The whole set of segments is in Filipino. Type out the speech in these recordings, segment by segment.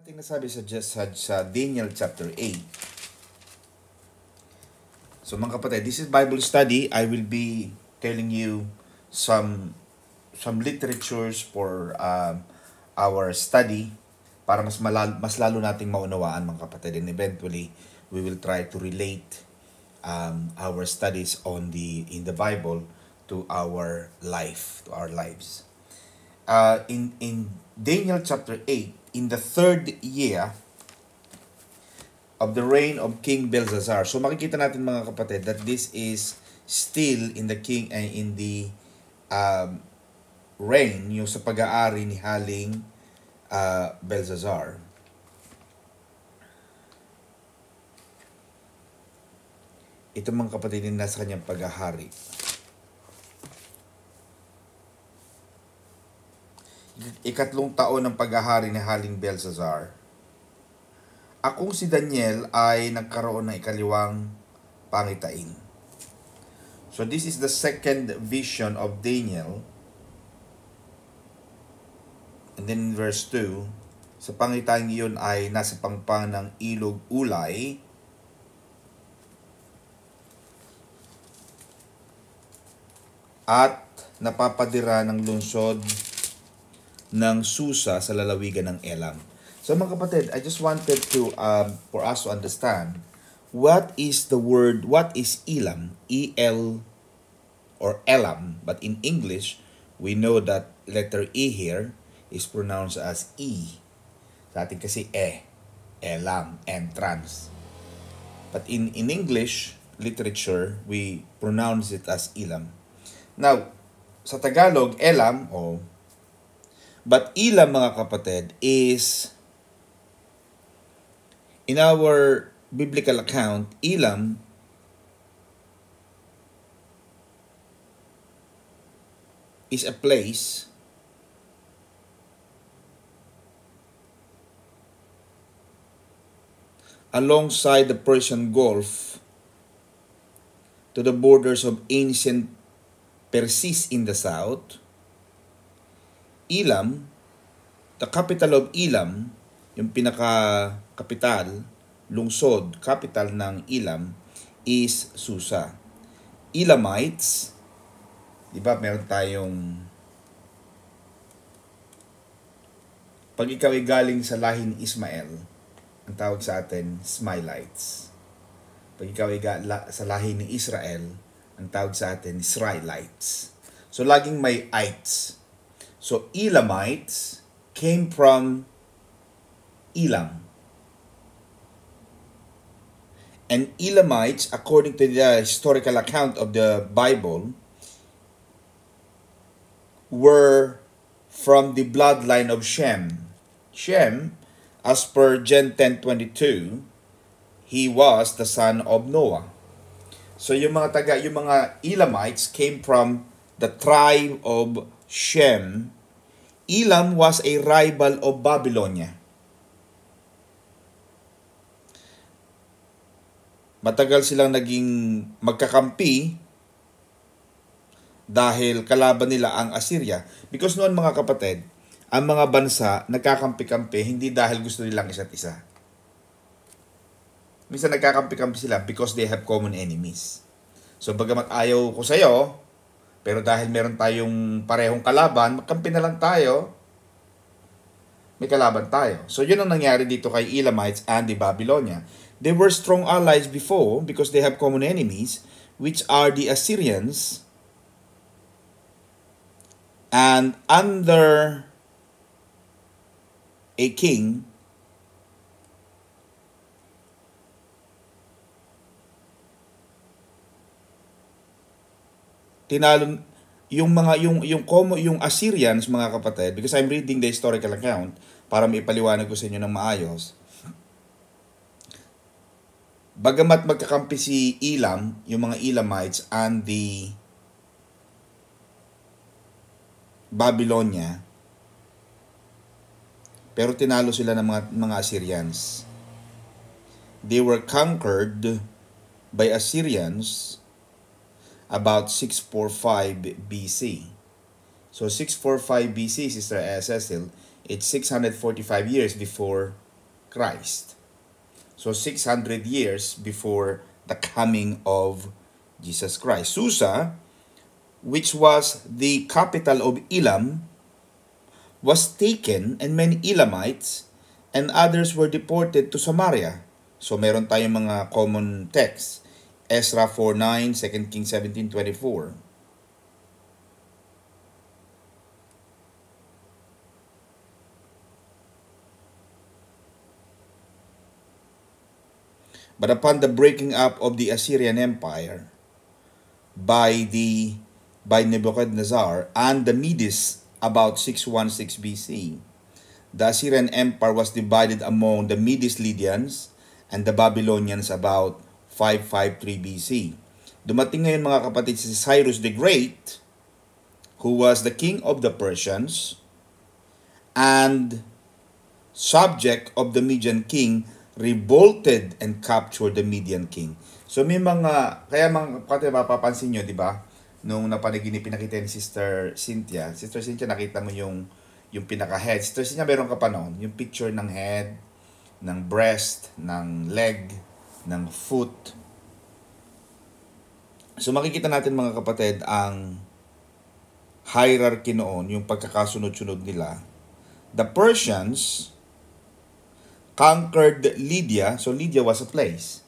Ating nasabi sa Daniel chapter 8. So mga kapatid, this is Bible study. I will be telling you some literatures for our study para mas lalo nating maunawaan mga kapatid, and eventually we will try to relate our studies in the Bible to our lives. In Daniel chapter 8, in the third year of the reign of King Belshazzar. So makikita natin mga kapatid that this is still in the reign, yung sa pag-aari ni Haling Belshazzar. Ito mga kapatid din nasa kanyang pag-ahari. Ikatlong taon ng pag-ahari ni Haling Belshazzar. Akong si Daniel ay nagkaroon ng ikaliwang pangitain. So this is the second vision of Daniel. And then in verse 2, sa pangitain iyon ay nasa pangpang ng ilog Ulay, at napapadira ng lungsod ng Susa sa lalawigan ng Elam. So mga kapatid, I just wanted to for us to understand what is Elam, E-L or Elam, but in English we know that letter E here is pronounced as E. Sa atin kasi Elam, entrance. But in English literature, we pronounce it as Elam. Now, sa Tagalog, Elam but Elam mga kapatid is, in our biblical account, Elam is a place alongside the Persian Gulf to the borders of ancient Persis in the south. Elam, the capital of Elam, yung pinaka-kapital, lungsod, capital ng Elam, is Susa. Elamites, di ba meron tayong, pag ikaw ay galing sa lahi ni Ismael, ang tawag sa atin, Ismailites. Pag ikaw ay sa lahi ni Israel, ang tawag sa atin, Israelites. So laging may ites. So Elamites came from Elam. And Elamites, according to the historical account of the Bible, were from the bloodline of Shem. Shem, as per Gen 10:22, he was the son of Noah. So yung mga Elamites came from the tribe of Shem. Elam was a rival of Babylonia. Matagal silang naging magkakampi dahil kalaban nila ang Assyria. Because noon mga kapatid, ang mga bansa nagkakampi-kampi hindi dahil gusto nilang isa't isa. Minsan nagkakampi-kampi sila because they have common enemies. So bagamat ayaw ko sa'yo, pero dahil meron tayong parehong kalaban, magkampi na lang tayo, may kalaban tayo. So yun ang nangyari dito kay Elamites and the Babylonia. They were strong allies before because they have common enemies, which are the Assyrians. And under a king, tinalo yung Assyrians mga kapatid, because I'm reading the historical account para maipaliwanag ko sa inyo ng maayos. Bagamat magkakampi si Elam, yung mga Elamites and the Babylonia, pero tinalo sila ng mga Assyrians. They were conquered by Assyrians about 645 BC. So 645 BC, Sister Cecil, it's 645 years before Christ. So 600 years before the coming of Jesus Christ. Susa, which was the capital of Elam, was taken, and many Elamites and others were deported to Samaria. So meron tayong mga common texts. Ezra 4:9, 2 Kings 17:24. But upon the breaking up of the Assyrian Empire by Nebuchadnezzar and the Medes about 616 BC, the Assyrian Empire was divided among the Medes Lydians and the Babylonians about 553 BC. Dumating ngayon mga kapatid si Cyrus the Great, who was the king of the Persians and subject of the Median king, revolted and captured the Median king. So may mga, kaya mga kapatid, mapapansin nyo, di ba? Nung napanaginip, pinakita ni Sister Cynthia, nakita mo yung pinaka-head. Sister Cynthia, meron ka pa noon, yung picture ng head, ng breast, ng leg, ng foot. So makikita natin mga kapatid ang hierarchy noon, yung pagkakasunod-sunod nila. The Persians conquered Lydia, so Lydia was a place.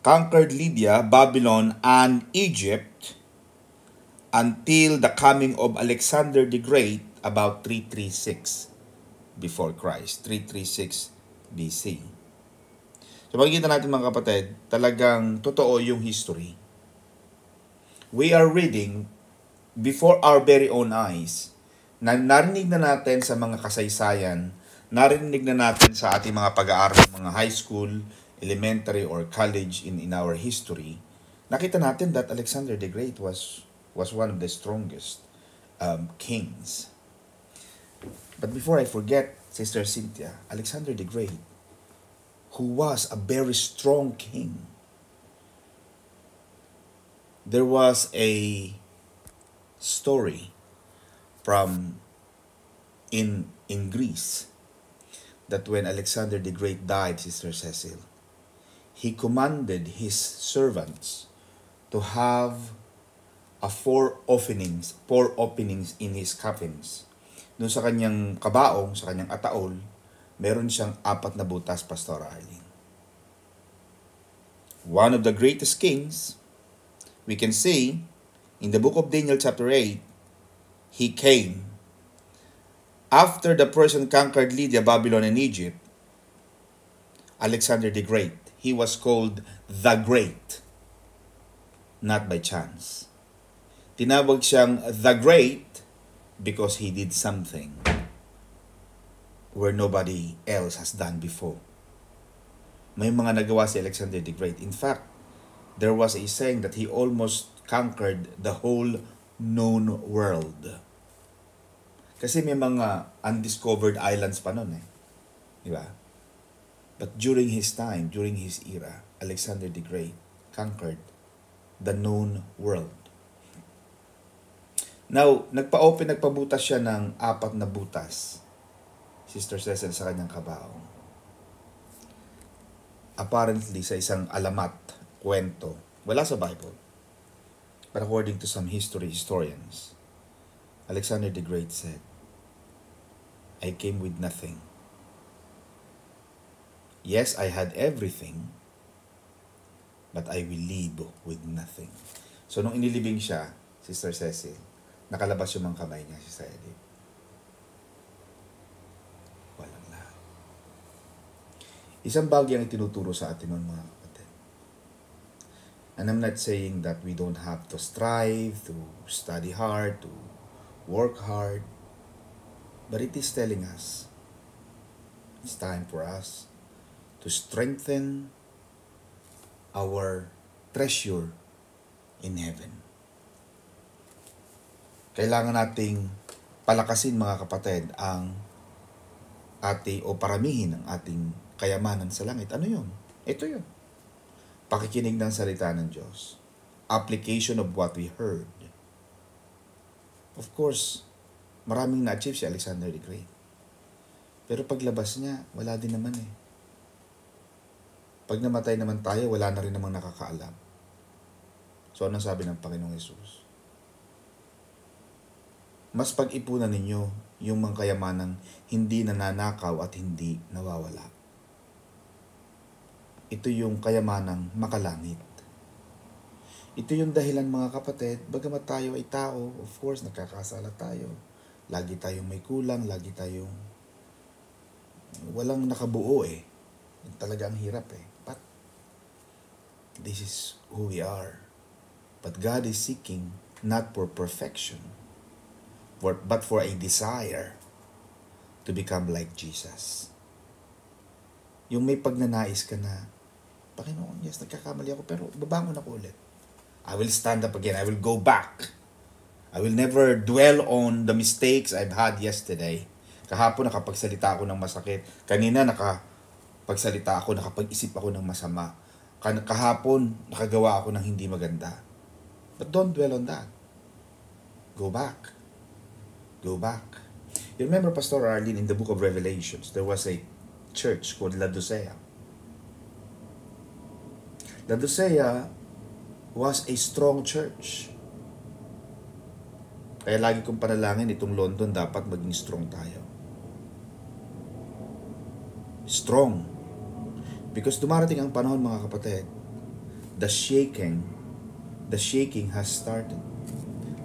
Conquered Lydia, Babylon, and Egypt until the coming of Alexander the Great about 336 before Christ, 336 BC. So makikita natin mga kapatid, talagang totoo yung history. We are reading before our very own eyes. Narinig na natin sa mga kasaysayan, narinig na natin sa ating mga pag-aaral ng mga high school, elementary, or college in our history. Nakita natin that Alexander the Great was one of the strongest kings. But before I forget, Sister Cynthia, Alexander the Great, who was a very strong king, there was a story from in Greece that when Alexander the Great died, Sister Cecil, he commanded his servants to have four openings in his coffins. Doon sa kanyang kabaong, sa kanyang ataol, meron siyang 4 na butas, Pastor Arlene. One of the greatest kings, we can see in the book of Daniel chapter 8, he came after the Persian conquered Lydia, Babylon, and Egypt. Alexander the Great, he was called the Great, not by chance. Tinawag siyang the Great because he did something where nobody else has done before. May mga nagawa si Alexander the Great. In fact, there was a saying that he almost conquered the whole known world. Kasi may mga undiscovered islands pa noon eh. Di ba? But during his time, during his era, Alexander the Great conquered the known world. Now, nagpabutas siya ng 4 na butas, Sister Cecil, sa kanyang kabaong. Apparently, sa isang alamat, kwento, wala sa Bible. But according to some historians, Alexander the Great said, I came with nothing. Yes, I had everything, but I will leave with nothing. So, nung inilibing siya, Sister Cecil, nakalabas yung mga kamay niya, Sister Edith. Walang lahat. Isang bagay ang itinuturo sa atin nun, mga kapatid. And I'm not saying that we don't have to strive, to study hard, to work hard. But it is telling us, it's time for us to strengthen our treasure in heaven. Kailangan nating palakasin, mga kapatid, ang paramihin ang ating kayamanan sa langit. Ano yun? Ito yun. Pakikinig ng salita ng Diyos. Application of what we heard. Of course, maraming na-achieve si Alexander the Great. Pero paglabas niya, wala din naman eh. Pag namatay naman tayo, wala na rin namang nakakaalam. So, anong sabi ng Panginoong Yesus? Mas pag-ipunan ninyo yung mga kayamanang hindi nananakaw at hindi nawawala. Ito yung kayamanang makalangit. Ito yung dahilan, mga kapatid, bagamat tayo ay tao, of course, nagkakasala tayo. Lagi tayong may kulang, lagi tayong walang nakabuo eh. Talaga ang hirap eh. But this is who we are. But God is seeking not for perfection, but for a desire to become like Jesus. Yung may pagnanais ka na, Panginoon, yes, nagkakamali ako, pero babangon ako ulit. I will stand up again. I will go back. I will never dwell on the mistakes I've had yesterday. Kahapon nakapagsalita ako ng masakit. Kanina nakapagsalita ako, nakapag-isip ako ng masama. Kahapon nakagawa ako ng hindi maganda. But don't dwell on that. Go back. Go back. You remember, Pastor Arlene, in the book of Revelations, there was a church called Laodicea. Laodicea was a strong church. Kaya lagi kong panalangin itong London, dapat maging strong tayo. Strong. Because dumarating ang panahon, mga kapatid, the shaking has started.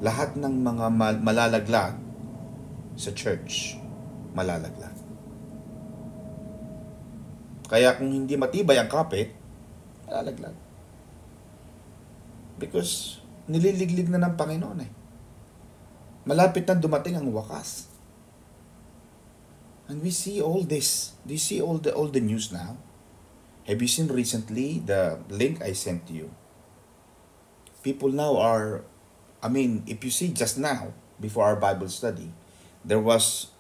Lahat ng mga malalaglag sa church, malalaglag. Kaya kung hindi matibay ang kapit, malalaglag. Because nililiglig na ng Panginoon eh. Malapit na dumating ang wakas. And we see all this. Do you see all the news now? Have you seen recently the link I sent to you? People now are, if you see just now, before our Bible study, there was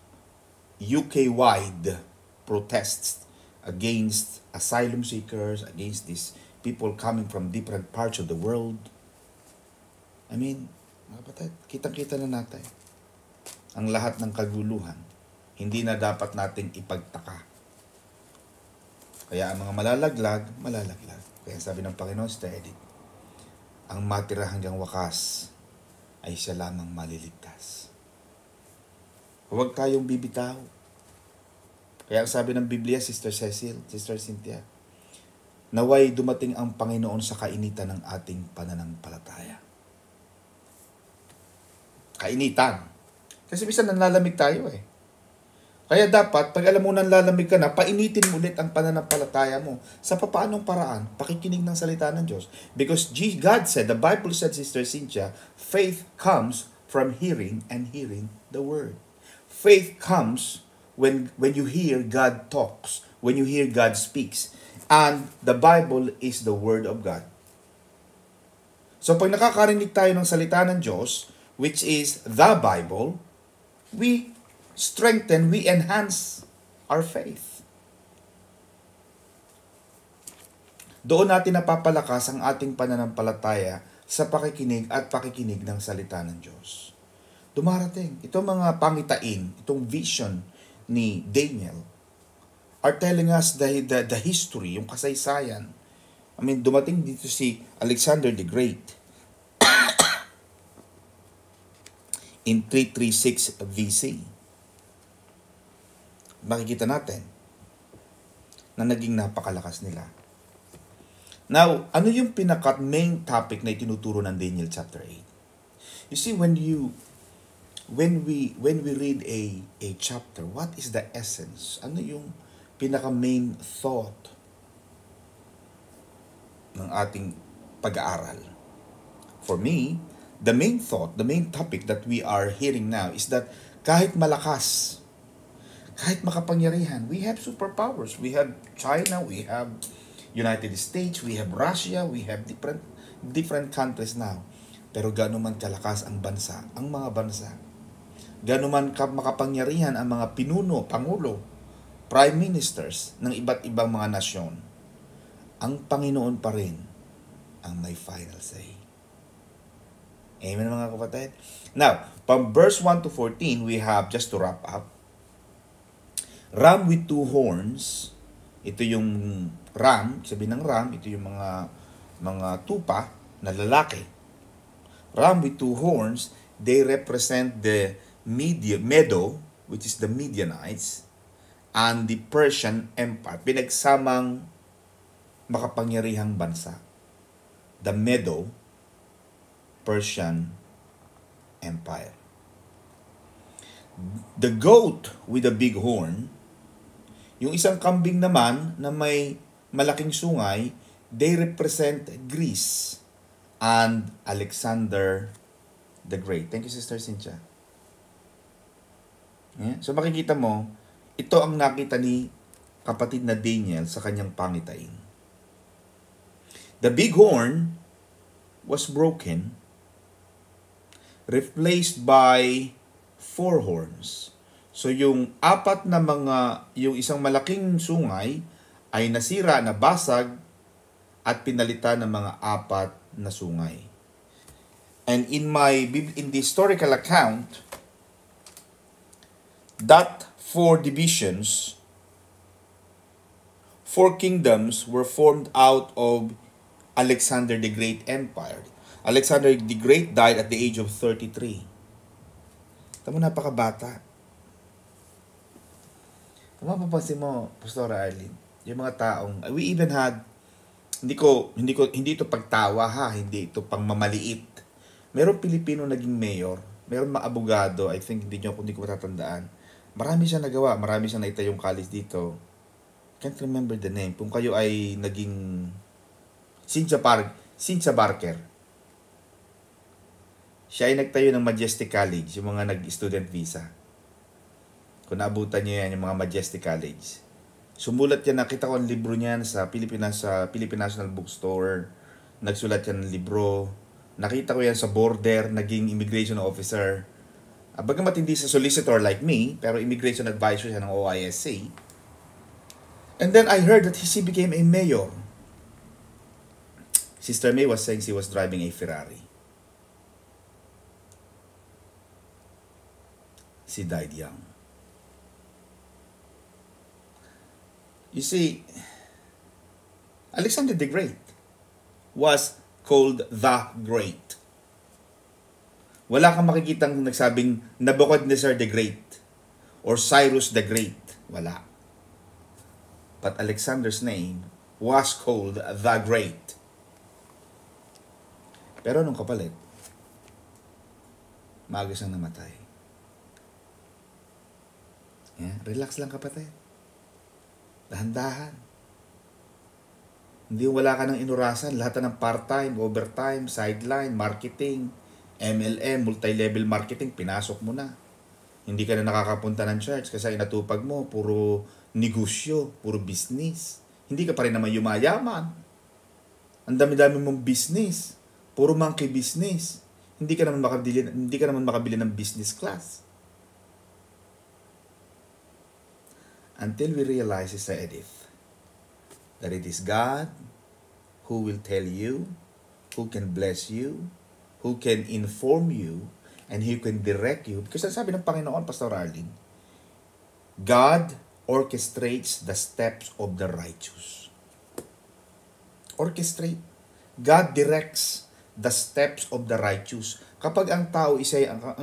UK-wide protests against asylum seekers, against these people coming from different parts of the world. Mga kapatid, kitang-kita na natin ang lahat ng kaguluhan. Hindi na dapat nating ipagtaka. Kaya ang mga malalaglag. Kaya sabi ng Panginoon, steady. Ang matira hanggang wakas ay siya lamang maliligtas. Huwag tayong bibitaw. Kaya ang sabi ng Biblia, Sister Cecil, Sister Cynthia, naway dumating ang Panginoon sa kainitan ng ating pananampalataya. Kainitan. Kasi minsan nanlalamig tayo eh. Kaya dapat, pag alam mo nanlalamig ka na, painitin mo ulit ang pananampalataya mo. Sa papaanong paraan? Pakikinig ng salita ng Diyos. Because God said, the Bible said, Sister Cynthia, faith comes from hearing and hearing the Word. Faith comes when you hear God talks, when you hear God speaks. And the Bible is the Word of God. So pag nakakarinig tayo ng salita ng Diyos, which is the Bible, we strengthen, we enhance our faith. Doon natin napapalakas ang ating pananampalataya sa pakikinig at pakikinig ng salita ng Diyos. Dumarating. Itong mga pangitain, itong vision ni Daniel are telling us the history, yung kasaysayan. Dumating dito si Alexander the Great in 336 BC. Makikita natin na naging napakalakas nila. Now, ano yung main topic na itinuturo ng Daniel chapter 8? You see, when we read a chapter, what is the essence? Ano yung main thought ng ating pag-aaral? For me, the main thought, the main topic that we are hearing now is that kahit malakas, kahit makapangyarihan, we have superpowers. We have China, we have United States, we have Russia, we have different countries now. Pero gaano man kalakas ang bansa, ang mga bansa, gaano man makapangyarihan ang mga pinuno, pangulo, prime ministers ng iba't ibang mga nasyon, ang Panginoon pa rin ang may final say. Amen, mga kapatid? Now, from verse 1 to 14, we have, just to wrap up, Ram with two horns, ito yung ram, sabi ng ram, ito yung mga tupa na lalaki. Ram with two horns, they represent the Medo, which is the Midianites, and the Persian Empire, pinagsamang makapangyarihang bansa. The Medo Persian Empire. The goat with a big horn, yung isang kambing naman na may malaking sungay, they represent Greece and Alexander the Great. Thank you, Sister Cynthia. Yeah. So makikita mo, ito ang nakita ni kapatid na Daniel sa kanyang pangitain. The big horn was broken, replaced by 4 horns. So yung apat na yung isang malaking sungay ay nasira, nabasag, at pinalitan ng mga apat na sungay. And in the historical account, that 4 divisions, 4 kingdoms were formed out of Alexander the Great Empire. Alexander the Great died at the age of 33. Tama, napakabata. Kung mapapansin mo, Pastora Arlene, yung mga taong, we even had, hindi ito pagtawa ha, hindi ito pangmamaliit. Merong Pilipino naging mayor, merong mga abogado, I think hindi ko matatandaan. Marami siya nagawa, marami siya naitayong college dito. Can't remember the name. Kung kayo ay naging Cynthia Barker. Siya ay nagtayo ng Majestic College, yung mga nag-student visa. Kung naabutan niyo yan, yung mga Majestic College. Sumulat yan, nakita ko ang libro niyan sa Philippine National Bookstore. Nagsulat yan ng libro. Nakita ko yan sa border, naging immigration officer. Bagamat hindi sa solicitor like me, pero immigration advisor siya ng OISC. And then I heard that he became a mayor. Sister May was saying she was driving a Ferrari. She died young. You see, Alexander the Great was called the Great. Wala kang makikitang nagsabing Nebuchadnezzar the Great or Cyrus the Great. Wala. But Alexander's name was called the Great. Pero nung kapalit, maaga siyang namatay. Yeah, relax lang kapatid. Dahan-dahan. Hindi wala ka ng inurasan, lahat ng part-time, overtime, sideline, marketing, MLM, multi-level marketing, pinasok mo na. Hindi ka na nakakapunta ng church kasi inatupag mo, puro negosyo, puro business. Hindi ka pa rin naman yumayaman. Ang dami-dami mong business. Puro monkey business. Hindi ka naman makabili ng business class. Until we realize, Sister Edith, that it is God who will tell you, who can bless you, who can inform you, and who can direct you. Because sabi ng Panginoon, Pastor Arlene, God orchestrates the steps of the righteous. Orchestrate. God directs the steps of the righteous. Kapag ang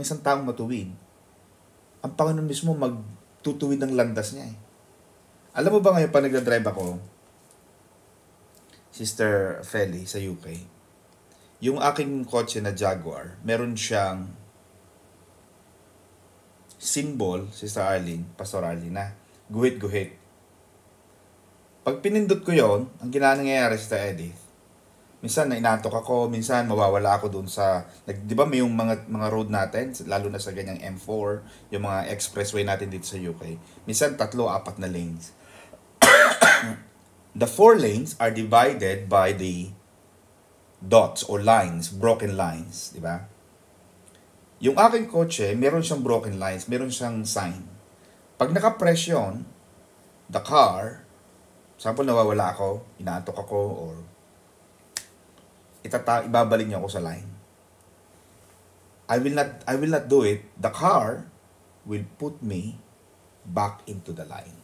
isang taong matuwid, ang Panginoon mismo magtutuwid ng landas niya eh. Alam mo ba ngayon, pag nagdadrive ako, Sister Feli, sa UK, yung aking kotse na Jaguar, meron siyang symbol, Sister Arlene, Pastor Arlene, na guhit-guhit. Pag pinindot ko yon, ang nangyayari, Sister Edith, minsan inaantok ako, minsan mawawala ako doon sa, di ba may yung mga road natin, lalo na sa ganyang M4, yung mga expressway natin dito sa UK. Minsan 3-4 na lanes. The 4 lanes are divided by the dots or lines, broken lines, di ba? Yung aking kotse, meron siyang broken lines, meron siyang sign. Pag naka-press yun, the car, sample nawawala ako, inaantok ako, or ibabalik niya ako sa line. I will not do it. The car will put me back into the line.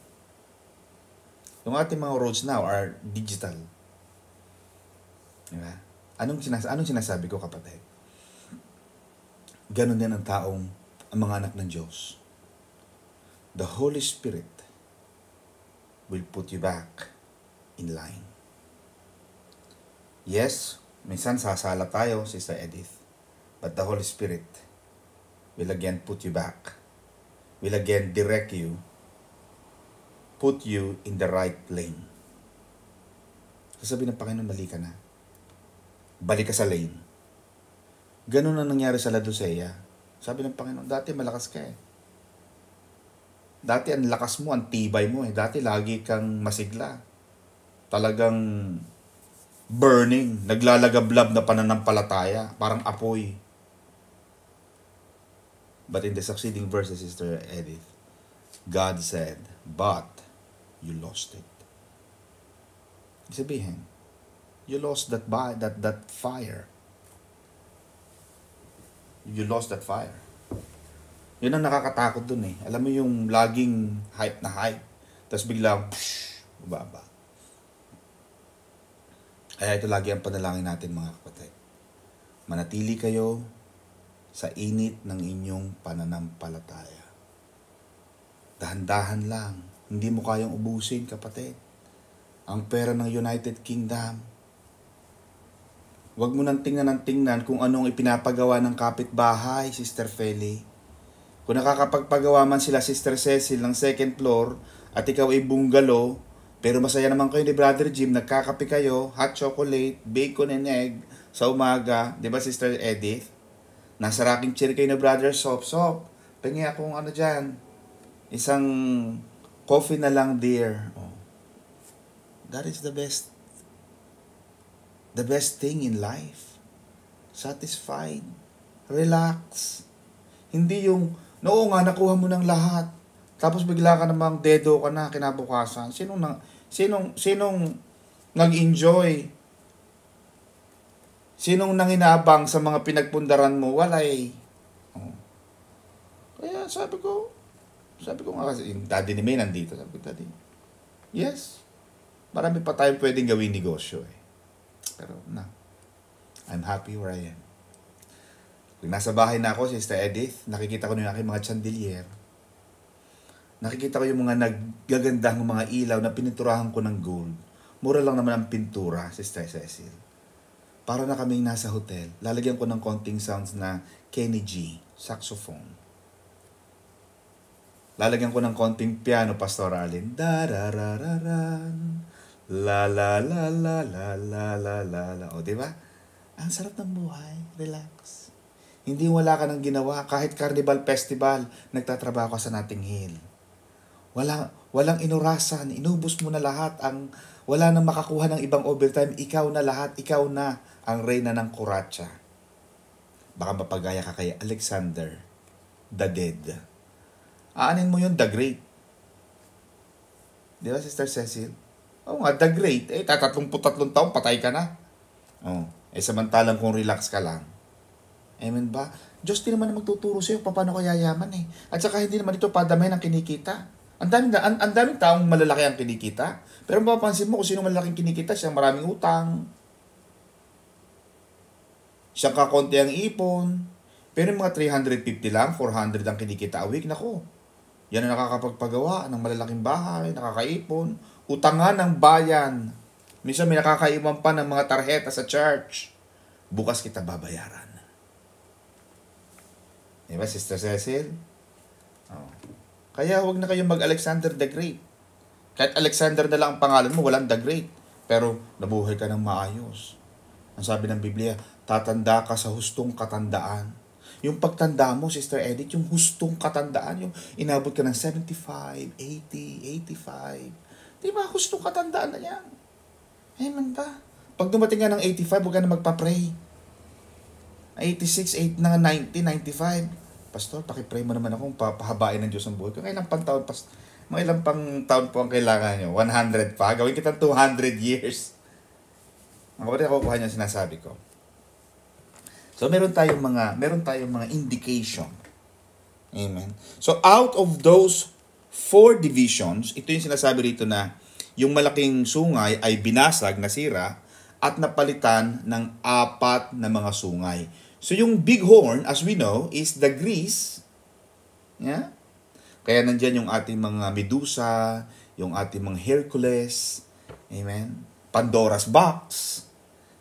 Yung ating mga roads now are digital. Diba? Anong sinasabi ko, kapatid? Ganon din ang taong, ang mga anak ng Diyos. The Holy Spirit will put you back in line. Yes, minsan sasala tayo, Sister Edith. But the Holy Spirit will again put you back. Will again direct you. Put you in the right lane. Sasabihin ng Panginoon, mali ka na. Balik ka sa lane. Ganun ang nangyari sa Laodicea. Sabi ng Panginoon, dati malakas ka eh. Dati ang lakas mo, ang tibay mo eh. Dati lagi kang masigla. Talagang burning, naglalagablab na pananampalataya, parang apoy. But in the succeeding verses, Sister Edith, God said, but you lost it. Sabihin, you lost that fire. You lost that fire. Yun ang nakakatakot dun eh. Alam mo yung laging hype na hype. Tapos biglang, baba. Kaya ito lagi ang panalangin natin, mga kapatid. Manatili kayo sa init ng inyong pananampalataya. Dahan-dahan lang. Hindi mo kayang ubusin, kapatid. Ang pera ng United Kingdom. Huwag mo nang tingnan kung anong ipinapagawa ng kapitbahay, Sister Feli. Kung nakakapagpagawa man sila, Sister Cecil, ng second floor, at ikaw ay bungalow, pero masaya naman kayo ni Brother Jim, nagkakape kayo, hot chocolate, bacon and egg, sa umaga, di ba, Sister Edith? Nasa rocking chair kayo na Brother Sop, pengi akong ano dyan, isang coffee na lang, dear. Oh. That is the best thing in life. Satisfied. Relax. Hindi yung, oo nga, nakuha mo ng lahat. Tapos bigla ka namang dedo ka na kinabukasan. Sinong nag-enjoy? Sinong nanginabang sa mga pinagpundaran mo? Wala eh. Oh. Kaya sabi ko nga kasi, yung daddy ni May nandito. Sabi ko, daddy, yes. Marami pa tayong pwedeng gawin negosyo eh. Pero na, I'm happy where I am. Kung nasa bahay na ako, Sister Edith, nakikita ko na yung aking mga chandelier. Nakikita ko yung mga naggagandang mga ilaw na pininturahan ko ng gold. Mura lang naman ang pintura, Sister Cecil. Para na kaming nasa hotel. Lalagyan ko ng konting sounds na Kenny G, saxophone. Lalagyan ko ng konting piano, Pastor Alin. Da-ra-ra-ra-ran. La la la la la la la la la. O, diba? Ang sarap ng buhay. Relax. Hindi wala ka nang ginawa. Kahit Carnival Festival, nagtatrabaho ka sa Notting Hill. Walang inurasan. Inubos mo na lahat. Wala nang makakuha ng ibang overtime. Ikaw na lahat. Ikaw na ang reyna ng kuratsa. Baka mapagaya ka kay Alexander the Dead. Aanin mo yun, the Great. Di ba, Sister Cecil? Oo nga, the Great. 33 taon, patay ka na. Samantalang kung relax ka lang. Amen ba? Diyos din naman magtuturo sa'yo paano ka yayaman eh. At saka hindi naman ito padamay ng kinikita. Ang daming taong malalaki ang kinikita. Pero mapapansin mo kung sino malalaking kinikita, siyang maraming utang. Siyang kakonti ang ipon. Pero yung mga 350 lang, 400 ang kinikita a week, nako. Yan ang nakakapagpagawa ng malalaking bahay, nakakaipon. Utangan ng bayan. Minsan may nakakaiwan pa ng mga tarheta sa church. Bukas kita babayaran. Diba, Sister Cecil? Oh. Kaya huwag na kayong mag-Alexander the Great. Kahit Alexander na lang ang pangalan mo, walang the Great. Pero nabuhay ka ng maayos. Ang sabi ng Biblia, tatanda ka sa hustong katandaan. Yung pagtanda mo, Sister Edith, yung hustong katandaan, yung inabot ka ng 75, 80, 85. Diba, hustong katandaan na yan. Amen ba? Pag dumating ka ng 85, huwag ka na magpa-pray. 86, 8 na 90, 95. Pastor, pakipray mo naman akong pahabain ng Diyos ang buhay ko. Mga ilang pang taon, mga ilang pang taon po ang kailangan nyo? 100 pa? Gawin kita 200 years. Ang kapatid, nakukuha niya sinasabi ko. So, meron tayong mga indication. Amen. So, out of those 4 divisions, ito yung sinasabi rito na yung malaking sungay ay binasag, nasira, at napalitan ng 4 na mga sungay. So yung bighorn, as we know, is the Greece. Yeah? Kaya nandyan yung ating mga Medusa, yung ating mga Hercules, amen? Pandora's Box,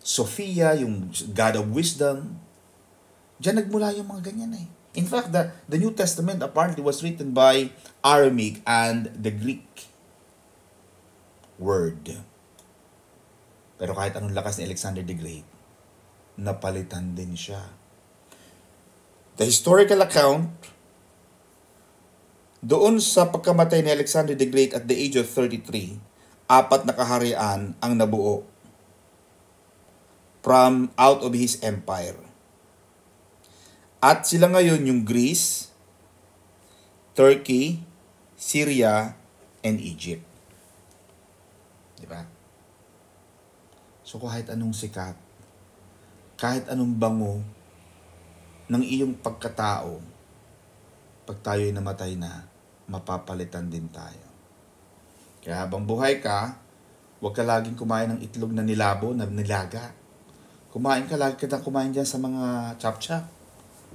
Sophia, yung God of Wisdom. Diyan nagmula yung mga ganyan eh. In fact, the New Testament apparently was written by Aramaic and the Greek word. Pero kahit anong lakas ni Alexander the Great, napalitan din siya. The historical account, doon sa pagkamatay ni Alexander the Great at the age of 33, 4 na kaharian ang nabuo from out of his empire. At sila ngayon yung Greece, Turkey, Syria, and Egypt. Diba? So kahit anong sikat, kahit anong bango ng iyong pagkatao, pag tayo'y namatay na, mapapalitan din tayo. Kaya habang buhay ka, huwag ka laging kumain ng itlog na nilabo, na nilaga. Kumain ka, lagi ka kumain dyan sa mga chop-chop,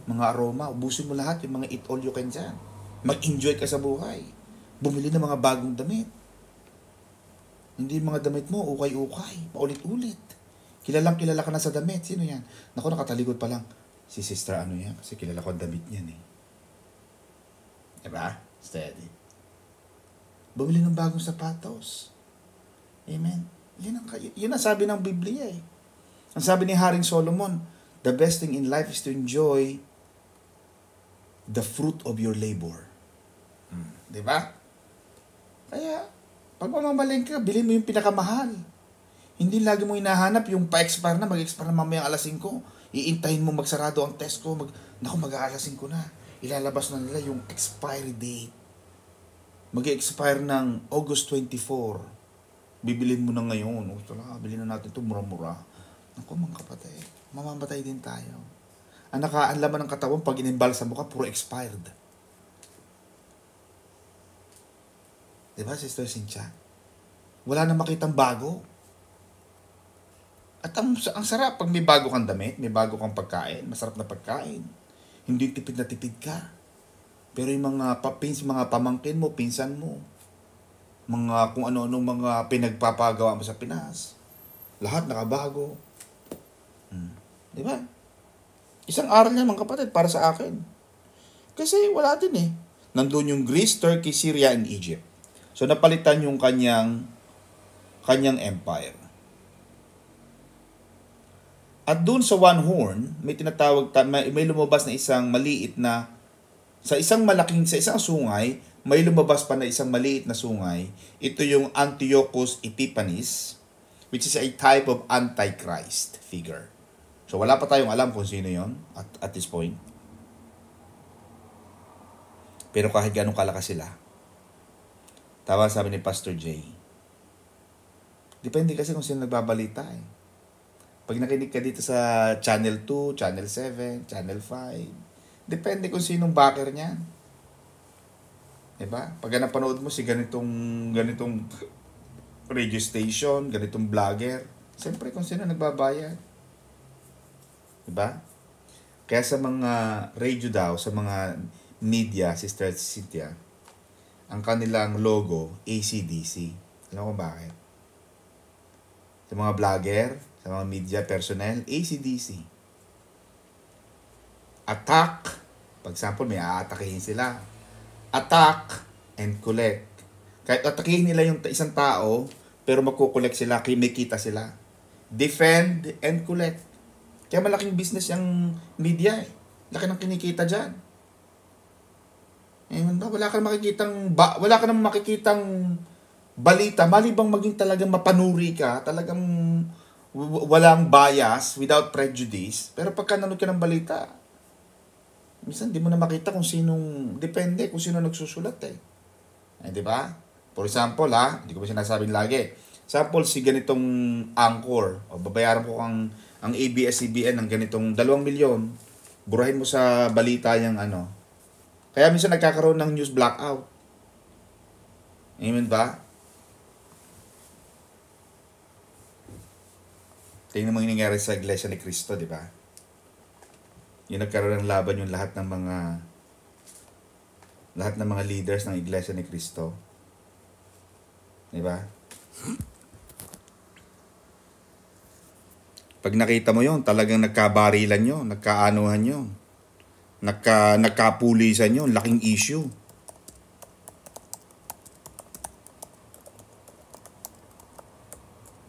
mga aroma. Ubusin mo lahat yung mga eat all you can dyan. Mag-enjoy ka sa buhay. Bumili ng mga bagong damit. Hindi yung mga damit mo, ukay-ukay, paulit-ulit. Kilala ka na sa damit. Sino yan? Naku, nakatalikod pa lang. Si sister ano yan? Kasi kilala ko ang damit niyan eh. Diba? Steady. Bumili ng bagong sapatos. Amen. Yun ang sabi ng Biblia eh. Ang sabi ni Haring Solomon, the best thing in life is to enjoy the fruit of your labor. Diba? Kaya, pag mamamalengke ka, bilhin mo yung pinakamahal. Hindi lagi mo hinahanap yung pa-expire na, mag-expire na mamaya alas 5. Iintahin mo magsarado ang test ko. Naku, mag-aalas 5 na. Ilalabas na nila yung expiry date. Mag-expire ng August 24. Bibilin mo na ngayon. Bilhin na natin ito, mura-mura. Naku, mga kapatid, mamamatay din tayo. Ang laman ng katawan, pag inimbalsa mo ka, puro expired. Diba, Sister Cynthia? Wala na makitang bago. At ang sarap, pag may bago kang damit, may bago kang pagkain, masarap na pagkain. Hindi tipid na tipid ka. Pero yung mga pamangkin mo, pinsan mo, mga kung ano-ano mga pinagpapagawa mo sa Pinas, lahat nakabago. Diba? Isang aral yan, mga kapatid, para sa akin. Kasi wala din eh. Nandun yung Greece, Turkey, Syria, and Egypt. So napalitan yung kanyang empire. At doon sa one horn, may lumabas na isang maliit na sa isang sungay, may lumabas pa na isang maliit na sungay. Ito yung Antiochus Epiphanes, which is a type of Antichrist figure. So wala pa tayong alam kung sino yon at this point. Pero kahit ganun kalakas sila, tama sabi ni Pastor Jay, depende kasi kung sino nagbabalita eh. Pag nakinig ka dito sa Channel 2, Channel 7, Channel 5, depende kung sinong backer niyan. Diba? Pag napanood mo si ganitong radio station, ganitong vlogger, siyempre kung sino nagbabayad. Diba? Kaya sa mga radio daw, sa mga media, Sister Cynthia, ang kanilang logo, AC/DC. Alam mo bakit? Sa mga vlogger, sa mga media personnel, AC/DC. Attack. For example, may aatakihin sila. Attack and collect. Kahit atakihin nila yung isang tao, pero magkukolect sila, kumikita sila. Defend and collect. Kaya malaking business yung media eh. Laki ng kinikita dyan. Wala ka namang makikitang balita, malibang maging talagang mapanuri ka, talagang walang bias, without prejudice. Pero pagka nanood ka ng balita, minsan di mo na makita kung sinong, depende kung sino nagsusulat eh. Di ba? For example hindi ko ba sinasabing lagi. Example, si ganitong anchor, o babayaran ko ang ABS-CBN ng ganitong 2 milyon, burahin mo sa balita yung ano. Kaya minsan nagkakaroon ng news blackout. Amen ba? Tingnan mo yung nangyari sa Iglesia ni Cristo, di ba? Yung nagkaroon ng laban yung lahat ng mga leaders ng Iglesia ni Cristo. Di ba? Pag nakita mo yon, talagang nagkabarilan yun, nagkaanuhan yun, nagkapulisan yun, laking issue.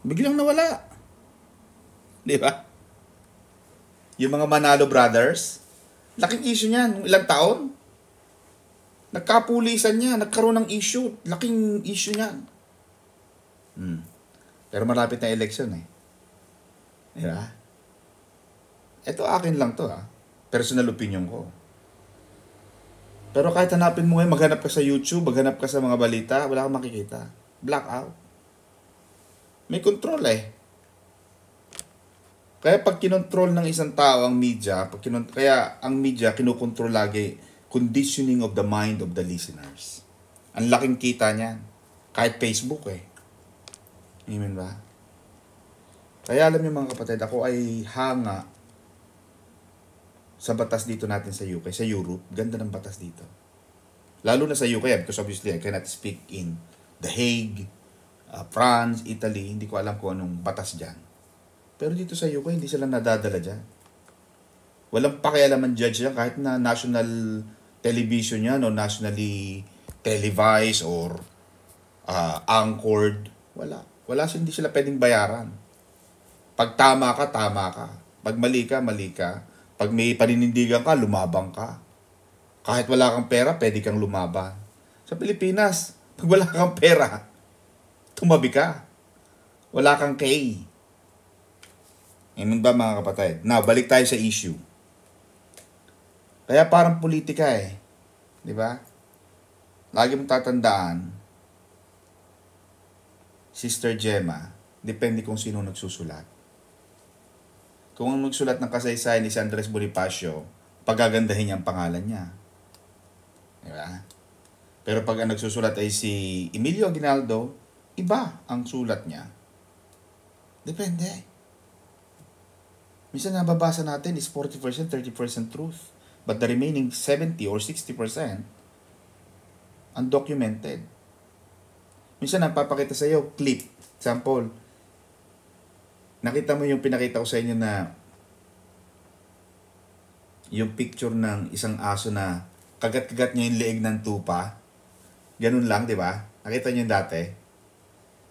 Biglang nawala. Di ba? Yung mga Manalo Brothers, laking issue niyan, ilang taon. Nagkapulisan niya, nagkaroon ng issue, laking issue niyan. Pero malapit na election eh. Di ba? Ito akin lang to personal opinion ko. Pero kahit hanapin mo ngayon, maghanap ka sa YouTube, maghanap ka sa mga balita, wala kang makikita. Blackout. May control eh. Kaya pag kinontrol ng isang tao ang media, kaya ang media kinukontrol lagi conditioning of the mind of the listeners. Ang laking kita niyan. Kahit Facebook eh. Amen ba? Kaya alam niyo mga kapatid, ako ay hanga sa batas dito natin sa UK, sa Europe. Ganda ng batas dito. Lalo na sa UK, because obviously I cannot speak in The Hague, France, Italy. Hindi ko alam kung anong batas dyan. Pero dito sa UK, hindi sila nadadala dyan. Walang pakialam ang judge yan kahit na national television yan o nationally televised or anchored. Wala. Hindi sila pwedeng bayaran. Pag tama ka, tama ka. Pag mali ka, mali ka. Pag may paninindigan ka, lumabang ka. Kahit wala kang pera, pwede kang lumaban. Sa Pilipinas, pag wala kang pera, tumabi ka. Wala kang kay. Amen ba mga kapatid? Now, balik tayo sa issue. Kaya parang politika eh. Di ba? Lagi mong tatandaan, Sister Gemma, depende kung sino nagsusulat. Kung ang nagsulat ng kasaysayan ni si Andres Bonifacio, pagagandahin niya ang pangalan niya. Di ba? Pero pag ang nagsusulat ay si Emilio Aguinaldo, iba ang sulat niya. Depende. Minsan nababasa natin is 40%, 30% truth. But the remaining 70 or 60% undocumented. Minsan napapakita sa iyo clip. Example, nakita mo yung pinakita ko sa inyo na yung picture ng isang aso na kagat-kagat niya yung leeg ng tupa. Ganun lang, di ba? Nakita niyo yung dati.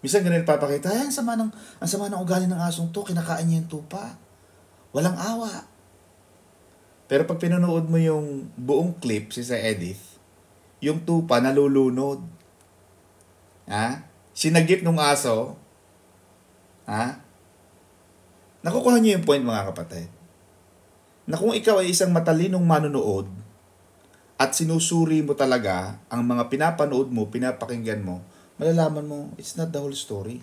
Minsan ganun papakita, ang sama ng ugali ng asong to, kinakain niya yung tupa. Walang awa. Pero pag pinanood mo yung buong clip, si Edith, yung tupa nalulunod. Sinagip ng aso. Nakukuha niyo yung point mga kapatid. Na kung ikaw ay isang matalinong manonood at sinusuri mo talaga ang mga pinapanood mo, pinapakinggan mo, malalaman mo, it's not the whole story.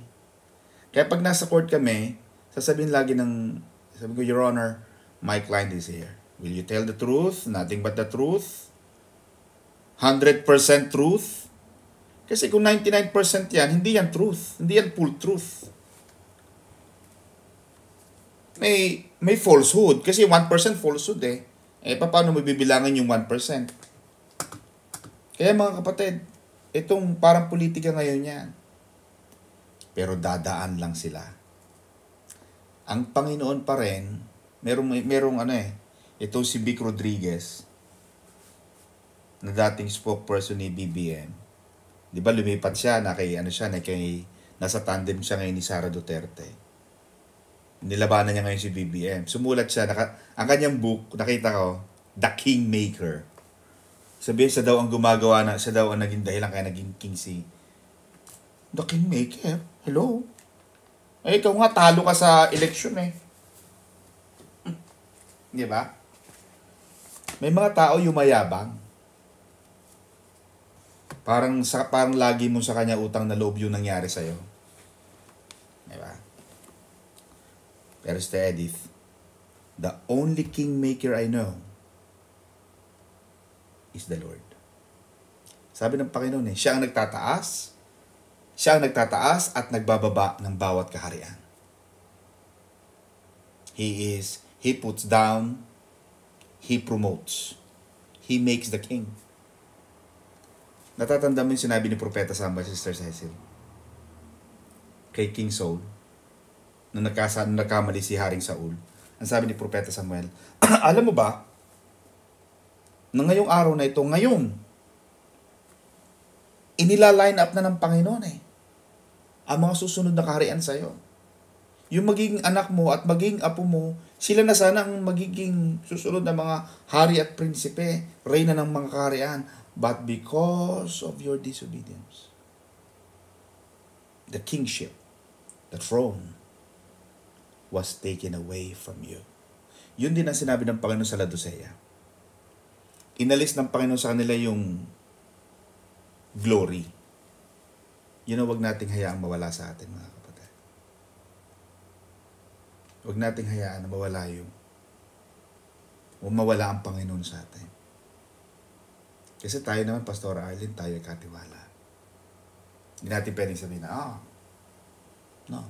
Kaya pag nasa court kami, sabi ko, Your Honor, my client is here. Will you tell the truth? Nothing but the truth? 100% truth? Kasi kung 99% yan, hindi yan truth. Hindi yan full truth. May falsehood. Kasi 1% falsehood eh. Paano mo bibilangan yung 1%? Kaya mga kapatid, itong parang politika ngayon yan. Pero dadaan lang sila. Ang Panginoon pa rin, merong itong si Vic Rodriguez, na dating spokesperson ni BBM. Di ba lumipat siya nasa tandem siya ngayon ni Sara Duterte. Nilabanan niya ngayon si BBM. Sumulat siya, ang kanyang book, nakita ko, The Kingmaker. Sabihin, siya daw ang naging dahilan kaya naging king si The Kingmaker. Hello? Ikaw nga, talo ka sa eleksyon eh. Di ba? May mga tao yumayabang. Parang lagi mo sa kanya utang na loob yung nangyari sa'yo. Di ba? Pero si Edith, the only kingmaker I know is the Lord. Sabi ng Panginoon siya ang nagtataas at nagbababa ng bawat kaharian. He puts down, He promotes. He makes the king. Natatanda mo yung sinabi ni Propeta Samuel, Sister Cecil, kay King Saul, nung nagkamali si Haring Saul. Ang sabi ni Propeta Samuel, alam mo ba, na ngayong araw na ito, ngayon, inila-line up na ng Panginoon ang mga susunod na kaharian sa'yo. Yung magiging anak mo at magiging apo mo, sila na sana ang magiging susunod na mga hari at prinsipe, reyna ng mga kaharian. But because of your disobedience, the kingship, the throne, was taken away from you. Yun din ang sinabi ng Panginoon sa Laodicea. Inalis ng Panginoon sa kanila yung glory. Yun ang wag nating hayaang mawala sa atin, mga kapatid. Wag nating hayaan na mawala mawala ang Panginoon sa atin. Kasi tayo naman, Pastor Arlene, tayo ay katiwala. Hindi natin pwedeng sabihin na, no.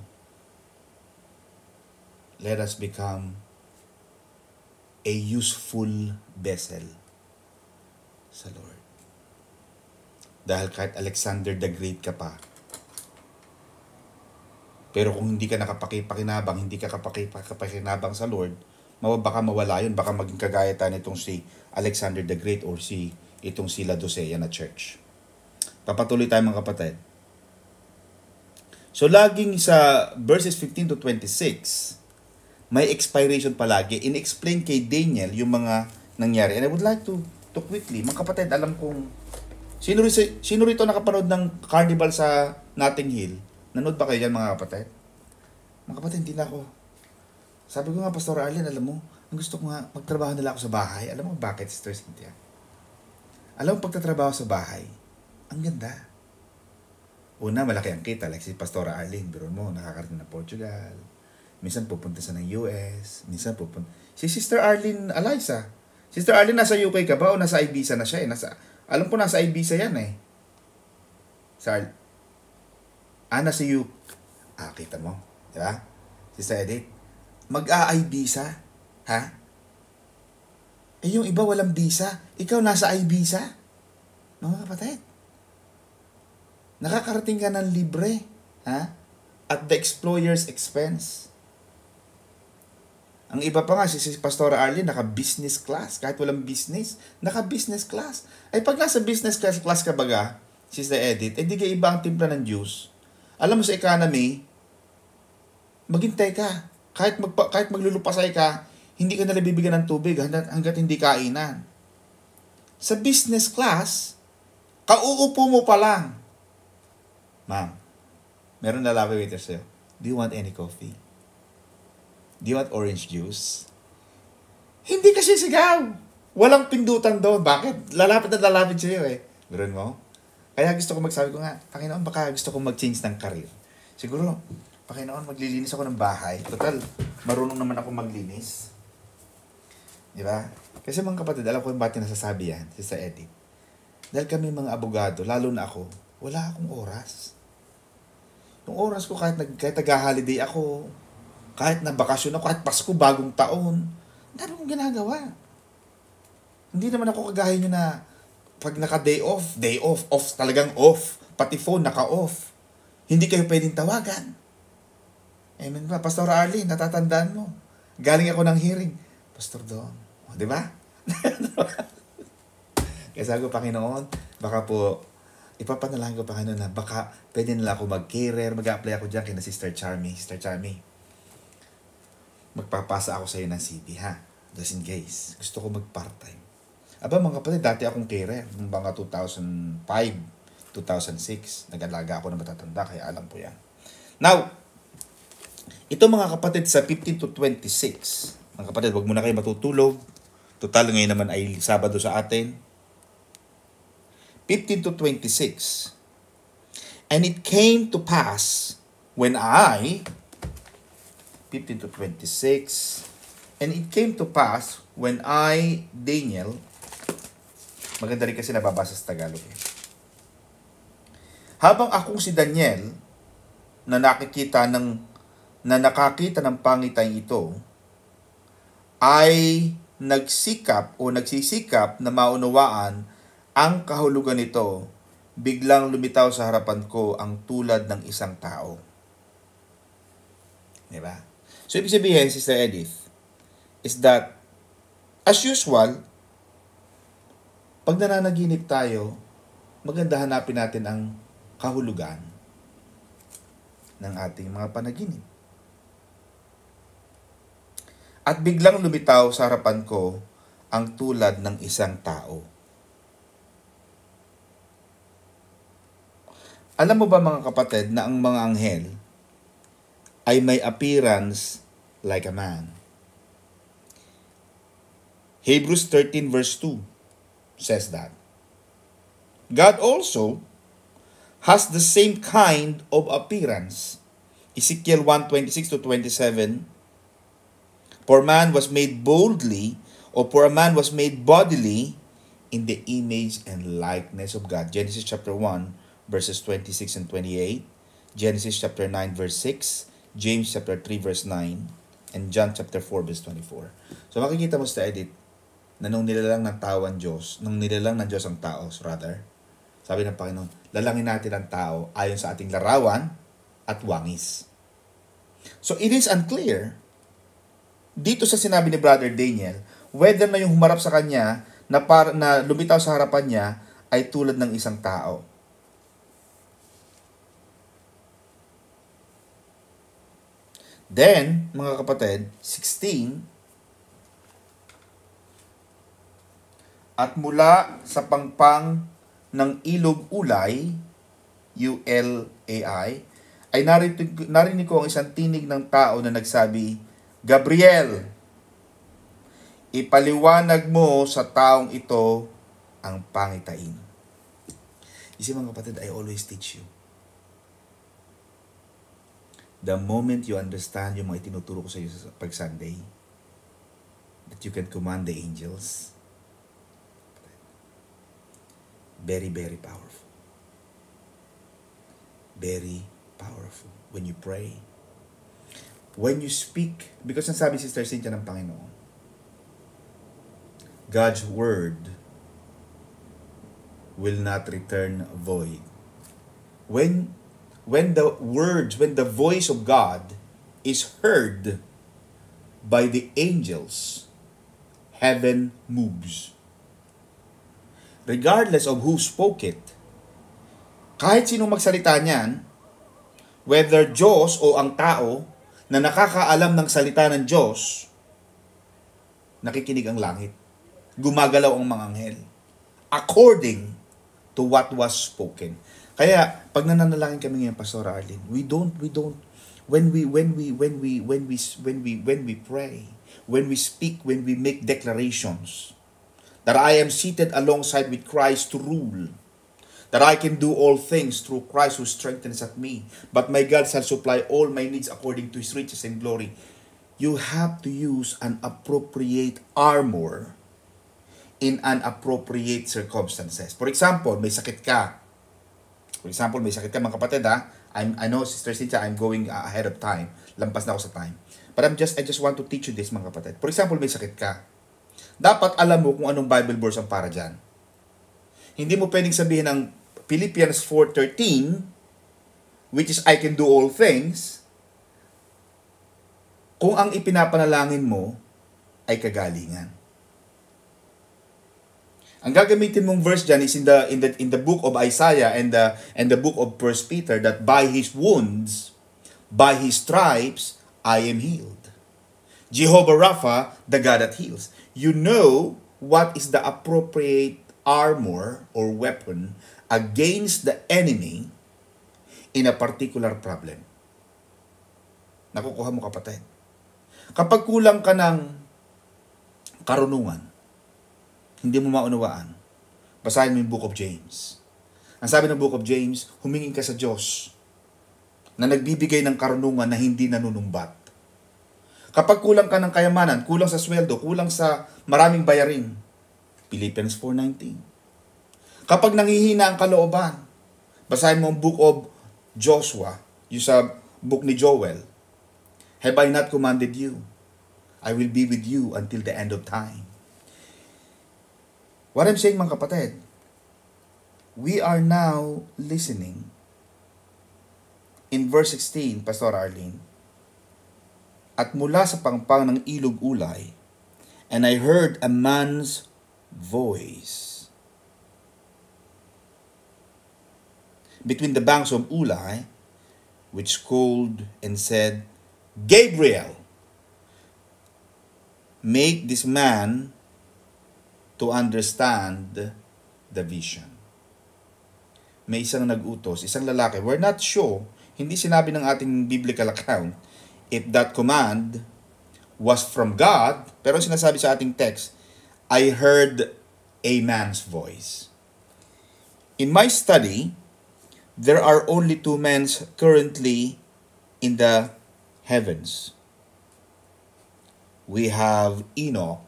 Let us become a useful vessel sa Lord. Dahil kahit Alexander the Great ka pa, pero kung hindi ka nakapakipakinabang, hindi ka kapakipakinabang sa Lord, baka mawala yun, baka maging kagaya tayo nitong si Alexander the Great or itong si Laodicea na church. Papatuloy tayo, mga kapatid. So laging sa verses 15 to 26, may expiration palagi. In-explain kay Daniel yung mga nangyari. And I would like to quickly, mga kapatid, alam kong sino rito nakapanood ng carnival sa Notting Hill? Nanood ba kayo dyan, mga kapatid? Mga kapatid, hindi na ako. Sabi ko nga, Pastor Arlen, alam mo, ang gusto ko nga, magtrabaho nila ako sa bahay. Alam mo bakit, Sister Cynthia? Alam mo, pagtatrabaho sa bahay, ang ganda. Una, malaki ang kita. Like si Pastor Arlen, biro mo, nakakarating na Portugal. Minsan pupunta sa ng US. Minsan pupunta. Si Sister Arlene Eliza. Sister Arlene, nasa UK ka ba o nasa Ibiza na siya eh? Alam ko nasa Ibiza yan eh. Nasa UK. Kita mo. Diba? Sister Edith. Mag-a-Ibiza. Ha? Yung iba walang visa. Ikaw nasa Ibiza. Mga kapatid. Nakakarating ka ng libre. Ha? At the employer's expense. Ang iba pa nga, si Pastor Arlene, naka-business class. Kahit walang business, naka-business class. Ay pag nasa business class ka baga, Sister Edith, di ka iba ang timpla ng juice. Alam mo sa economy, maghintay ka. Kahit maglulupasay ka, hindi ka nila bibigyan ng tubig hanggat hindi kainan. Sa business class, kauupo mo pa lang. Ma'am, meron na lalaki waiter sa'yo. Do you want any coffee? Do you want orange juice? Hindi kasi sigaw. Walang pindutan doon. Bakit? Lalapit sa'yo eh. Meron mo? Kaya gusto ko magsabi ko nga, Panginoon, baka gusto ko mag-change ng career. Siguro, Panginoon, maglilinis ako ng bahay. Total, marunong naman ako maglinis. Di ba? Kasi mga kapatid, alam ko yung bakit nasasabi yan, Sister Edith. Dahil kami mga abogado, lalo na ako, wala akong oras. Yung oras ko, kahit nag-holiday ako, kahit na bakasyon ako, kahit Pasko, bagong taon, dami kong ginagawa. Hindi naman ako kagaya nyo na pag naka-day off, talagang off. Pati phone, naka-off. Hindi kayo pwedeng tawagan. Amen ba? Pastor Arlene, natatandaan mo. Galing ako ng hearing. Pastor Don. O, di ba? Kaya sabi ko, Panginoon, baka po, ipapanalangin ko, Panginoon, na baka pwede nila ako mag-career, mag-apply ako dyan kina Sister Charmy. Sister Charmy, magpapasa ako sa iyo ng CV, ha? Just in case. Gusto ko mag-part-time. Aba, mga kapatid, dati akong career. Noong mga 2005, 2006, nag-alaga ako na matatanda, kaya alam po yan. Now, ito mga kapatid sa 15 to 26. Mga kapatid, wag muna kayo matutulog. Total, ngayon naman ay Sabado sa atin. 15 to 26. And it came to pass when 15 to 26. And it came to pass when Daniel, maganda rin kasi nababasa sa Tagalog eh. Habang akong si Daniel, na nakakita ng pangitain ito, ay nagsikap o nagsisikap na maunawaan ang kahulugan nito, biglang lumitaw sa harapan ko ang tulad ng isang tao. Diba? So, ibig sabihin, Sister Edith, is that, as usual, pag nananaginip tayo, maganda hanapin natin ang kahulugan ng ating mga panaginip. At biglang lumitaw sa harapan ko ang tulad ng isang tao. Alam mo ba mga kapatid na ang mga anghel ay may appearance like a man? Hebrews 13 verse 2 says that. God also has the same kind of appearance. Ezekiel 1:26-27. For man was made boldly, or for a man was made bodily in the image and likeness of God. Genesis chapter 1, verses 26 and 28. Genesis chapter 9, verse 6. James chapter 3, verse 9. And John chapter 4, verse 24. So makikita mo sa edit na nung nilalang ng tao ang Diyos, nung nilalang ng Diyos ang tao, rather, sabi ng Panginoon, lalangin natin ang tao ayon sa ating larawan at wangis. So it is unclear dito sa sinabi ni Brother Daniel, whether na yung humarap sa kanya na lumitaw sa harapan niya ay tulad ng isang tao. Then, mga kapatid, 16, at mula sa pangpang ng ilog ulay, ULAI, ay narinig ko ang isang tinig ng tao na nagsabi, Gabriel, ipaliwanag mo sa taong ito ang pangitain. Isip mga kapatid, I always teach you. The moment you understand yung mga itinuturo ko sa iyo sa pag-Sunday, that you can command the angels, very, very powerful. Very powerful. When you pray, when you speak, because nasabi Sister Cynthia ng Panginoon, God's word will not return void. When the voice of God is heard by the angels, heaven moves. Regardless of who spoke it, kahit sino magsalita niyan, whether Diyos o ang tao, na nakakaalam ng salita ng Diyos, nakikinig ang langit. Gumagalaw ang mga anghel. According to what was spoken. Kaya, pag nananalangin kami ngayon, Pastor Arlene, when we pray, when we speak, when we make declarations, that I am seated alongside with Christ to rule, that I can do all things through Christ who strengthens at me. But my God shall supply all my needs according to His riches and glory. You have to use an appropriate armor in an appropriate circumstances. For example, may sakit ka. Mga kapatid ha. I know, Sister Cynthia, I'm going ahead of time. Lampas na ako sa time. But I just want to teach you this, mga kapatid. For example, may sakit ka. Dapat alam mo kung anong Bible verse ang para dyan. Hindi mo pwedeng sabihin ng Philippians 4:13, which is I can do all things, kung ang ipinapanalangin mo ay kagalingan. Ang gagamitin mong verse dyan is in the book of Isaiah and the book of 1 Peter, that by His wounds, by His stripes, I am healed. Jehovah Rapha, the God that heals. You know what is the appropriate armor or weapon against the enemy in a particular problem. Nakukuha mo, kapatid. Kapag kulang ka ng karunungan, hindi mo maunawaan, basahin mo yung Book of James. Ang sabi ng Book of James, humingin ka sa Diyos na nagbibigay ng karunungan na hindi nanunumbat. Kapag kulang ka ng kayamanan, kulang sa sweldo, kulang sa maraming bayarin, Philippians 4:19. Kapag nanghihina ang kalooban, basahin mo ang Book of Joshua, yung sa book ni Joel. Have I not commanded you? I will be with you until the end of time. What I'm saying, mga kapatid, we are now listening in verse 16, Pastor Arlene, at mula sa pangpang ng ilog ulay, and I heard a man's voice between the banks of Ulai, which called and said, Gabriel, make this man to understand the vision. May isang nag-utos, isang lalaki. We're not sure, hindi sinabi ng ating biblical account, if that command was from God, pero sinasabi sa ating text, I heard a man's voice. In my study, there are only two men currently in the heavens. We have Enoch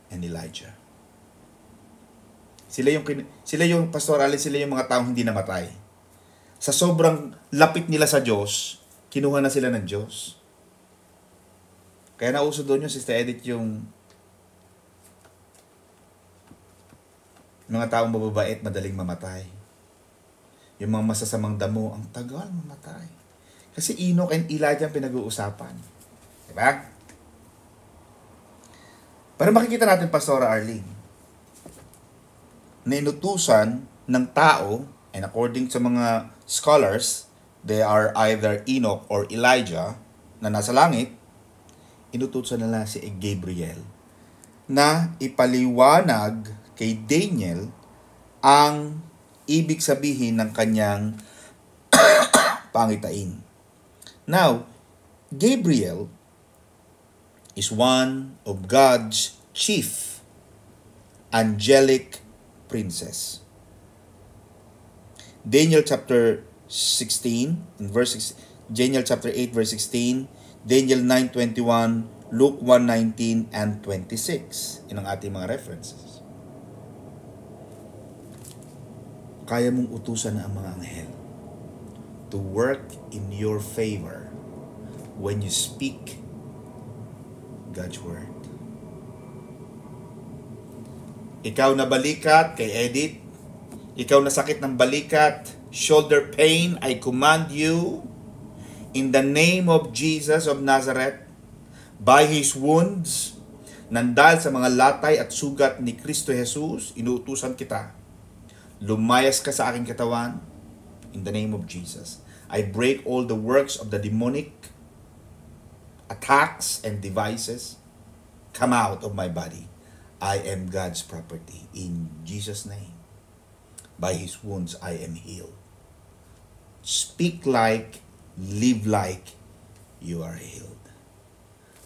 and Elijah. Sila yung Pastor Allen, sila yung mga taong hindi namatay. Sa sobrang lapit nila sa Diyos, kinuha na sila ng Diyos. Kaya nauso doon yung Sister Edith, yung mga taong mababait, madaling mamatay. Yung mga masasamang damo, ang tagal mamatay. Kasi Enoch and Elijah ang pinag-uusapan. Diba? Para makikita natin, Pastora Arlene, na inutusan ng tao, and according sa mga scholars, they are either Enoch or Elijah na nasa langit, inutusan nila si Gabriel na ipaliwanag kay Daniel ang ibig sabihin ng kanyang pangitain. Now, Gabriel is one of God's chief angelic princes. Daniel chapter 16, in verse 6, Daniel chapter 8 verse 16, Daniel 9:21, Luke 1:19 and 26. Yan ang ating mga references. Kaya mong utusan na ang mga anghel to work in your favor when you speak God's word. Ikaw na balikat kay Edith, ikaw na sakit ng balikat, shoulder pain, I command you in the name of Jesus of Nazareth, by His wounds, nandahil sa mga latay at sugat ni Kristo Jesus, inuutusan kita. Lumayas ka sa aking katawan in the name of Jesus. I break all the works of the demonic attacks and devices. Come out of my body. I am God's property. In Jesus' name. By His wounds I am healed. Speak like, live like you are healed.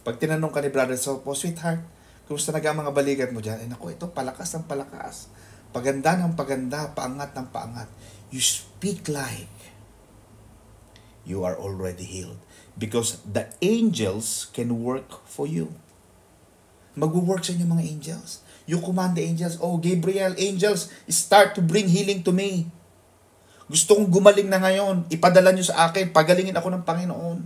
Pag tinanong ka ni Brother Sopo, sweetheart, kumusta na ang mga balikat mo dyan? Naku, ito palakas ng palakas. Paganda ng paganda, paangat ng paangat. You speak like you are already healed. Because the angels can work for you. Mag-work sa inyo mga angels. You command the angels, oh Gabriel, angels, start to bring healing to me. Gusto kong gumaling na ngayon. Ipadala nyo sa akin. Pagalingin ako ng Panginoon.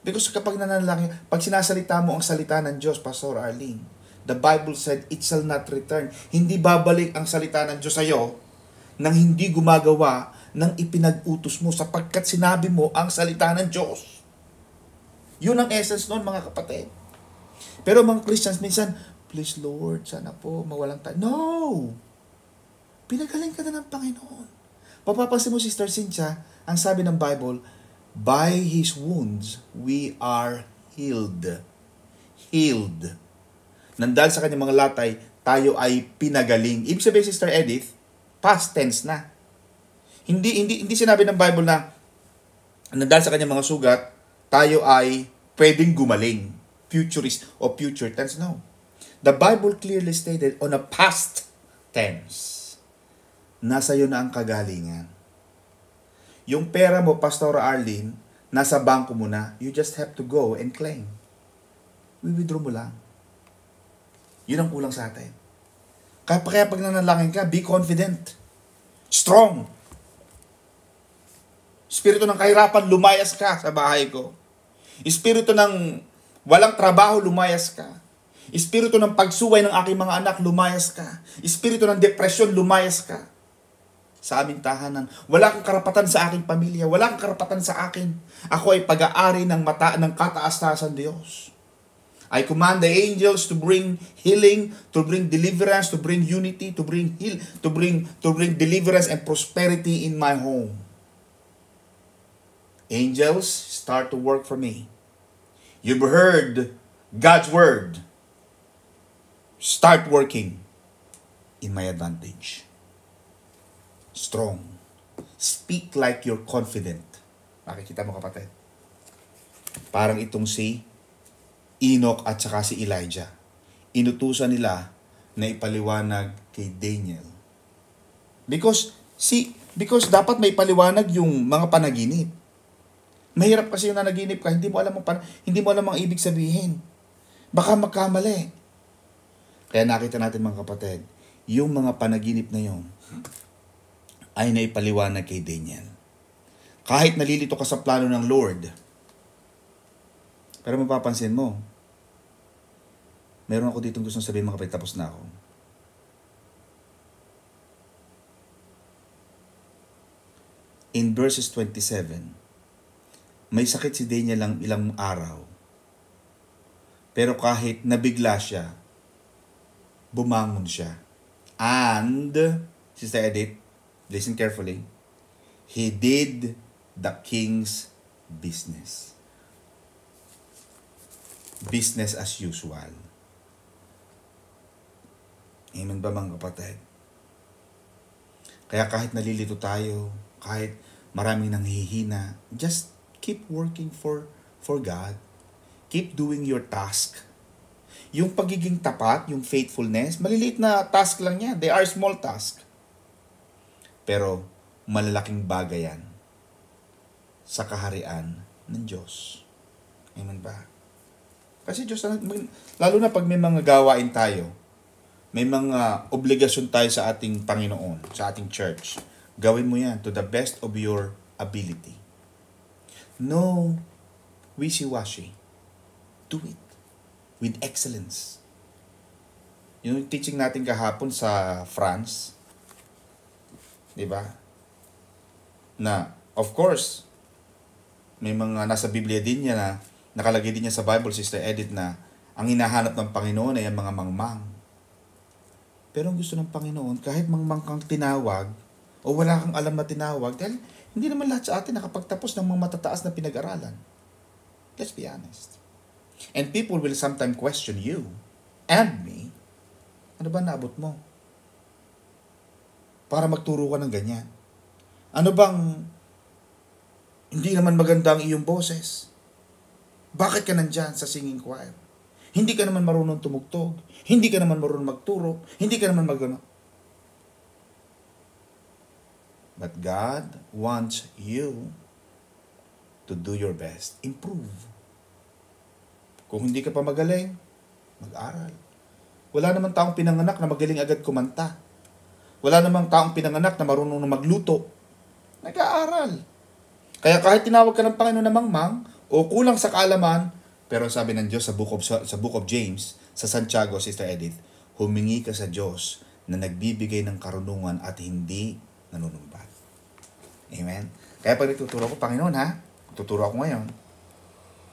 Because kapag nananalangin, pag sinasalita mo ang salita ng Diyos, Pastor Arlene, the Bible said, it shall not return. Hindi babalik ang salita ng Diyos sa iyo nang hindi gumagawa ng ipinag-utos mo sapagkat sinabi mo ang salita ng Diyos. Yun ang essence nun, mga kapatid. Pero mga Christians, minsan, please Lord, sana po mawalang tayo. No! Pinagaling ka na ng Panginoon. Papapansin mo, Sister Cynthia, ang sabi ng Bible, by His wounds, we are healed. Healed. Nandahil sa kanyang mga latay, tayo ay pinagaling. Ibig sabihin, Sister Edith, past tense na. Hindi sinabi ng Bible na nandahil sa kanyang mga sugat, tayo ay pwedeng gumaling. Futurist o future tense. No. The Bible clearly stated on a past tense. Nasa iyo na ang kagalingan. Yung pera mo, Pastor Arlene, nasa bangko mo na. You just have to go and claim. We-withdraw mo lang. Yun ang kulang sa atin. Kaya pag nanalangin ka, be confident. Strong. Espiritu ng kahirapan, lumayas ka sa bahay ko. Espiritu ng Walang trabaho, lumayas ka. Espiritu ng pagsuway ng aking mga anak, lumayas ka. Espiritu ng depresyon, lumayas ka. Sa aming tahanan, wala kang karapatan sa aking pamilya, wala kang karapatan sa akin. Ako ay pag-aari ng kataas-taasan Diyos. I command the angels to bring healing, to bring deliverance, to bring unity, to bring deliverance and prosperity in my home. Angels, start to work for me. You've heard God's word. Start working in my advantage. Strong. Speak like you're confident. Makikita mo, kapatid. Parang itong si Enoch at saka si Elijah. Inutusan nila na ipaliwanag kay Daniel. Because dapat may paliwanag yung mga panaginip. Mahirap kasi yung nanaginip ka, hindi mo alam ang ibig sabihin. Baka magkamali. Kaya nakita natin, mga kapatid, yung mga panaginip na yon ay naipaliwanag kay Daniel. Kahit nalilito ka sa plano ng Lord, pero mapapansin mo, meron ako ditong gustong sabihin, mga kapatid, tapos na ako. In verses 27, may sakit si Daniel lang ilang araw. Pero kahit nabigla siya, bumangon siya. And, Sister Edith, listen carefully, he did the king's business. Business as usual. Amen ba, mga kapatid? Kaya kahit nalilito tayo, kahit maraming nanghihina, just keep working for God. Keep doing your task. Yung pagiging tapat, yung faithfulness, maliliit na task lang yan. They are small task. Pero malalaking bagay yan sa kaharian ng Diyos. Amen ba? Kasi Diyos, lalo na pag may mga gawain tayo, may mga obligasyon tayo sa ating Panginoon, sa ating church, gawin mo yan to the best of your ability. No wishy-washy. Do it with excellence. Yung teaching natin kahapon sa France, di ba? Na, of course, may mga nasa Biblia din niya na nakalagay din niya sa Bible, Sister Edith, na ang hinahanap ng Panginoon ay ang mga mangmang. Pero ang gusto ng Panginoon, kahit mangmang kang tinawag, o wala kang alam na tinawag, dahil hindi naman lahat sa atin nakapagtapos ng mga matataas na pinag-aralan. Let's be honest. And people will sometimes question you and me. Ano ba naabot mo? Para magturo ka ng ganyan. Ano bang hindi naman maganda ang iyong boses? Bakit ka nandyan sa singing choir? Hindi ka naman marunong tumugtog. Hindi ka naman marunong magturo. Hindi ka naman magano. But God wants you to do your best. Improve. Kung hindi ka pa magaling, mag-aral. Wala namang taong pinanganak na magaling agad kumanta. Wala namang taong pinanganak na marunong na magluto. Nag-aaral. Kaya kahit tinawag ka ng Panginoon na mangmang o kulang sa kaalaman, pero sabi ng Diyos sa book of James, sa Santiago, Sister Edith, humingi ka sa Diyos na nagbibigay ng karunungan at hindi nanunumbat. Amen? Kaya pag nagtuturo ko, Panginoon ha, tuturo ako ngayon.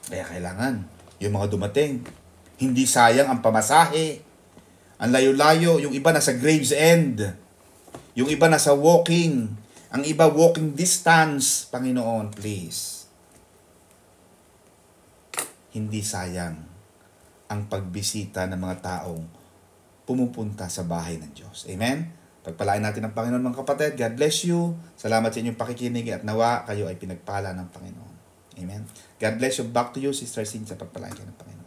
Kaya kailangan, yung mga dumating, hindi sayang ang pamasahe. Ang layo-layo, yung iba nasa Gravesend. Yung iba nasa walking. Ang iba walking distance. Panginoon, please. Hindi sayang ang pagbisita ng mga taong pumupunta sa bahay ng Diyos. Amen? Pagpalain natin ang Panginoon, mga kapatid. God bless you. Salamat sa inyong pakikinig at nawa kayo ay pinagpala ng Panginoon. Amen? God bless you. Back to you, Sister Cynthia. Pagpalain kayo ng Panginoon.